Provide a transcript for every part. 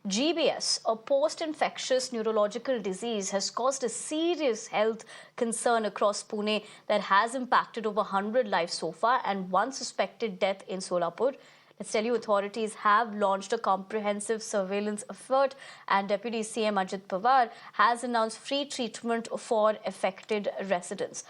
GBS, a post-infectious neurological disease, has caused a serious health concern across Pune that has impacted over 100 lives so far and one suspected death in Solapur. Let's tell you, authorities have launched a comprehensive surveillance effort, and Deputy CM Ajit Pawar has announced free treatment for affected residents.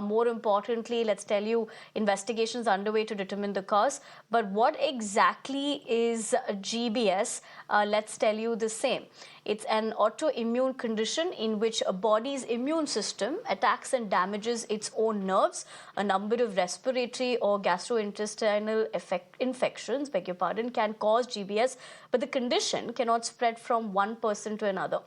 More importantly, let's tell you, investigations underway to determine the cause. But what exactly is GBS? Let's tell you the same. It's an autoimmune condition in which a body's immune system attacks and damages its own nerves. A number of respiratory or gastrointestinal infections, can cause GBS, but the condition cannot spread from one person to another.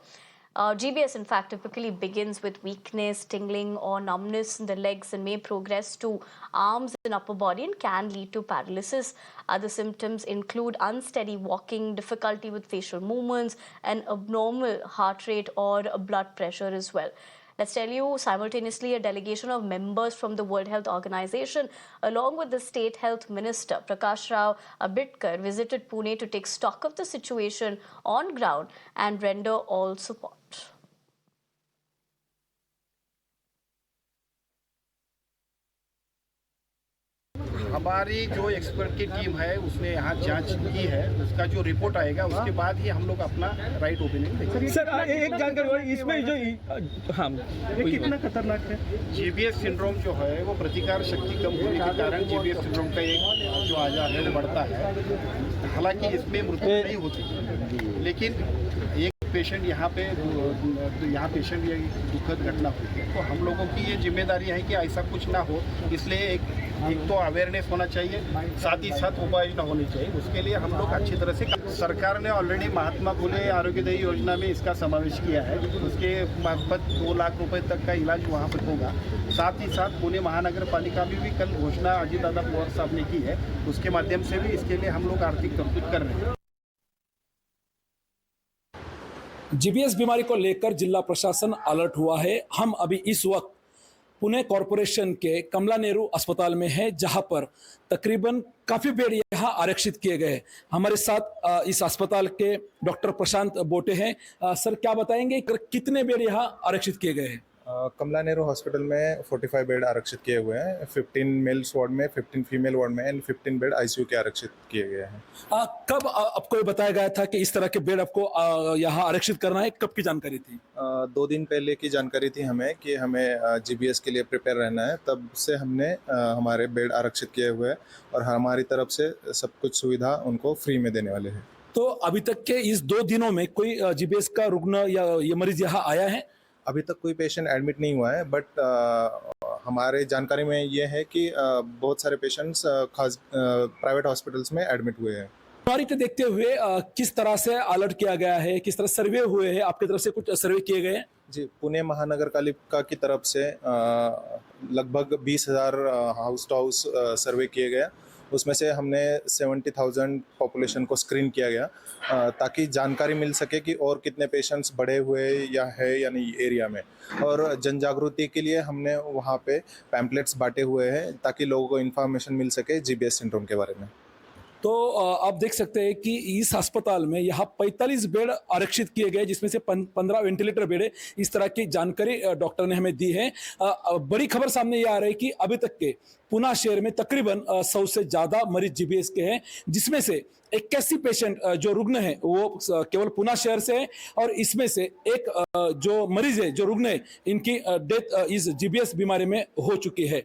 GBS, in fact, typically begins with weakness, tingling, or numbness in the legs and may progress to arms and upper body and can lead to paralysis. Other symptoms include unsteady walking, difficulty with facial movements, and abnormal heart rate or blood pressure as well. Let's tell you, simultaneously, a delegation of members from the World Health Organization, along with the State Health Minister, Prakash Rao Ambedkar, visited Pune to take stock of the situation on ground and render all support. हमारी जो expert की team है उसने यहाँ जांच की है, उसका जो रिपोर्ट आएगा उसके बाद ही हम लोग अपना राइट ओपिनियन देंगे। सर, एक जानकारी इसमें जो कितना खतरनाक है जीबीएस सिंड्रोम जो है वो प्रतिकार शक्ति कम होने के कारण जीबीएस सिंड्रोम का एक जो आजार है वो बढ़ता है। हालांकि इसमें मृत्यु नहीं होती, लेकिन एक पेशेंट यहाँ पेशेंट ये दुखद घटना हुई है, तो हम लोगों की ये जिम्मेदारी है कि ऐसा कुछ ना हो। इसलिए एक तो अवेयरनेस होना चाहिए, साथ ही साथ उपाय न होनी चाहिए। उसके लिए हम लोग अच्छी तरह से, सरकार ने ऑलरेडी महात्मा फुले आरोग्यदायी योजना में इसका समावेश किया है, उसके मार्फत 2 लाख रुपए तक का इलाज वहाँ पर होगा। साथ ही साथ पुणे महानगर पालिका में भी कल घोषणा अजीत दादा पवार साहब ने की है, उसके माध्यम से भी इसके लिए हम लोग आर्थिक तरतूद कर रहे हैं। जीबीएस बीमारी को लेकर जिला प्रशासन अलर्ट हुआ है। हम अभी इस वक्त पुणे कॉरपोरेशन के कमला नेहरू अस्पताल में है, जहां पर तकरीबन काफ़ी बेड यहाँ आरक्षित किए गए हैं। हमारे साथ इस अस्पताल के डॉक्टर प्रशांत बोटे हैं। सर, क्या बताएंगे कितने बेड यहाँ आरक्षित किए गए हैं? कमला नेहरू हॉस्पिटल में 45 बेड आरक्षित किए हुए हैं। 15 मेल्स वार्ड में, 15 फीमेल वार्ड में एंड 15 बेड आईसीयू के आरक्षित किए गए हैं। कब आपको बताया गया था कि इस तरह के बेड आपको यहाँ आरक्षित करना है? कब की जानकारी थी? 2 दिन पहले की जानकारी थी हमें कि हमें जीबीएस के लिए प्रिपेयर रहना है, तब से हमने हमारे बेड आरक्षित किए हुए हैं और हमारी तरफ से सब कुछ सुविधा उनको फ्री में देने वाले हैं। तो अभी तक के इस 2 दिनों में कोई जीबीएस का रुग्ण या ये मरीज यहाँ आया है? अभी तक कोई पेशेंट एडमिट नहीं हुआ है, बट हमारे जानकारी में ये है कि बहुत सारे पेशेंट्स खास प्राइवेट हॉस्पिटल्स में एडमिट हुए हैं। बीमारी को देखते हुए किस तरह से अलर्ट किया गया है, किस तरह सर्वे हुए हैं, आपकी तरफ से कुछ सर्वे किए गए हैं? जी, पुणे महानगर पालिका की तरफ से लगभग 20,000 हाउस टू हाउस सर्वे किए गए। उसमें से हमने 70,000 पॉपुलेशन को स्क्रीन किया गया, ताकि जानकारी मिल सके कि और कितने पेशेंट्स बढ़े हुए या है या नहीं एरिया में। और जन जागृति के लिए हमने वहाँ पे पैम्पलेट्स बांटे हुए हैं, ताकि लोगों को इन्फॉर्मेशन मिल सके जीबीएस सिंड्रोम के बारे में। तो आप देख सकते हैं कि इस अस्पताल में यहाँ 45 बेड आरक्षित किए गए, जिसमें से 15 वेंटिलेटर बेड है। इस तरह की जानकारी डॉक्टर ने हमें दी है। बड़ी खबर सामने ये आ रही है कि अभी तक के पुणे शहर में तकरीबन 100 से ज़्यादा मरीज जीबीएस के हैं, जिसमें से 81 पेशेंट जो रुग्ण है वो केवल पुणे शहर से है, और इसमें से एक जो मरीज है, जो रुग्ण है, इनकी डेथ इस जीबीएस बीमारी में हो चुकी है।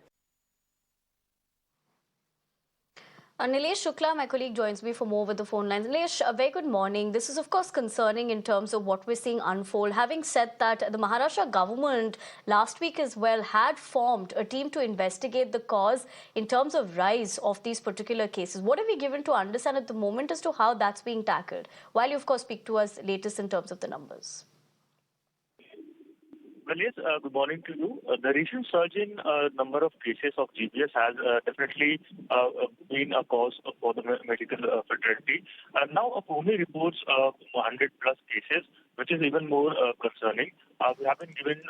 Nilesh Shukla, my colleague, joins me for more with the phone lines. Nilesh, a very good morning. This is, of course, concerning in terms of what we're seeing unfold. Having said that, the Maharashtra government last week as well had formed a team to investigate the cause in terms of rise of these particular cases. What have we given to understand at the moment as to how that's being tackled? While you, of course, speak to us latest in terms of the numbers. Well, yes, good morning to you. The recent surge in number of cases of GBS has definitely been a cause for the medical fraternity. Now, Pune reports 100 plus cases, which is even more concerning. We have been given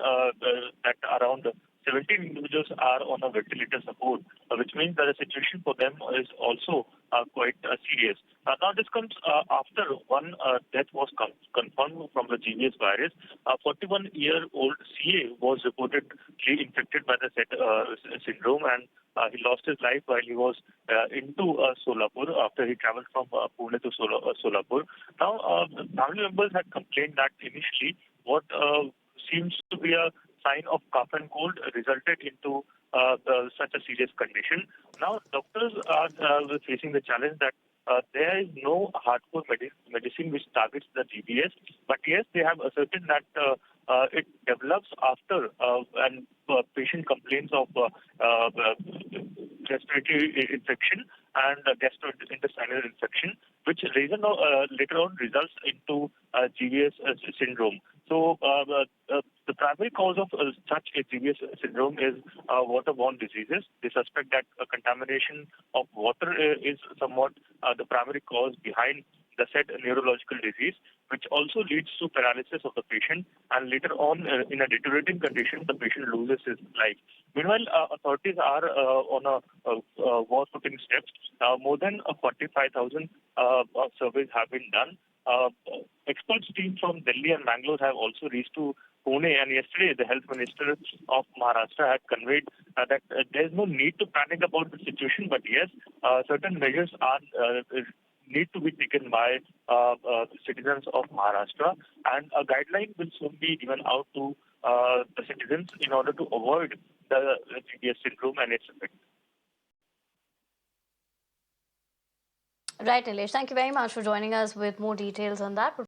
that around 17 individuals are on a ventilator support, which means that the situation for them is also quite serious. Now, this comes after one death was confirmed from the GBS virus. A 41-year-old CA was reportedly infected by the syndrome, and he lost his life while he was into Solapur after he traveled from Pune to Solapur. Now, family members had complained that initially what seems to be a sign of cough and cold resulted into such a serious condition. Now, doctors are facing the challenge that there is no hardcore medicine which targets the GBS, but yes, they have ascertained that it develops after and patient complains of respiratory infection and gastrointestinal infection, which later on results into GBS syndrome. So the primary cause of such a GBS syndrome is waterborne diseases. They suspect that contamination of water is somewhat the primary cause behind the said neurological disease, which also leads to paralysis of the patient, and later on, in a deteriorating condition, the patient loses his life. Meanwhile, authorities are on a war-footing steps. More than 45,000 surveys have been done. Experts team from Delhi and Bangalore have also reached to Pune, and yesterday the Health Minister of Maharashtra had conveyed that there is no need to panic about the situation, but yes, certain measures are need to be taken by citizens of Maharashtra, and a guideline will soon be given out to the citizens in order to avoid the GBS syndrome and its effects. Right, Nilesh. Thank you very much for joining us with more details on that.